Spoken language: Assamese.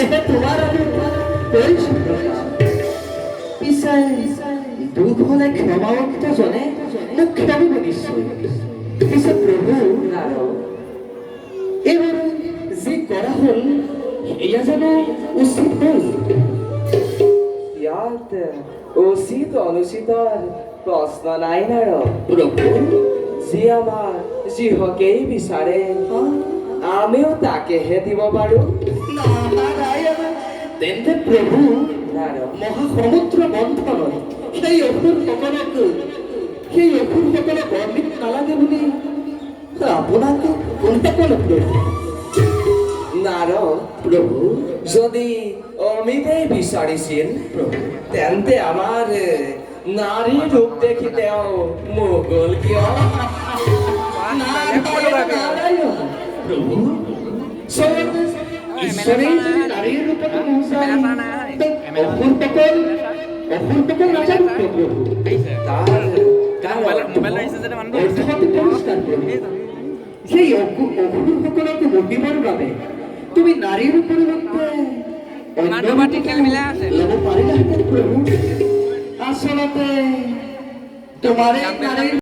এহে তোমাৰ আৰু কৰিছো পিছে দুখ হলে ক্ষমাৱন্ত জনে মোক ক্ষমিব নিশ্চয়। পিছে প্ৰভু এইবাৰ যি কৰা হ'ল এয়া জানো উচিত হ'ল? ইয়াত উচিত অনুচিতৰ প্ৰশ্ন নাই নাৰদ। প্ৰভু যি আমাৰ যিহকেই বিচাৰে আমিও তাকেহে দিব পাৰোঁ। তেন্তে প্ৰভু নাৰদ মহাসমুদ্ৰ মন্থনত সেই অসুৰসকলক বৰ্ণিত নালাগে বুলি আপোনাক কোনে ক'লে প্ৰভু? নাৰদ প্ৰভু যদি অমিতেই বিচাৰিছিল তেন্তে আমাৰ নাৰী ৰূপ দেখি তেওঁ মোগল কিয়? প্ৰভু স্বয়ং ঈশ্বৰেই যদি নাৰীৰ ৰূপত পहुঁচায় অসুৰসকল নাজানো প্ৰভু। অৰ্থটো পৰিষ্কাৰ প্ৰভু। সেই অসুৰসকলক মহিমাৰ বাবে তুমি নাৰীৰ পৰিৱৰ্তে অন্য ল'ব পাৰিলাহেঁতেন প্ৰভু। আচলতে তোমাৰ এই নাৰীৰ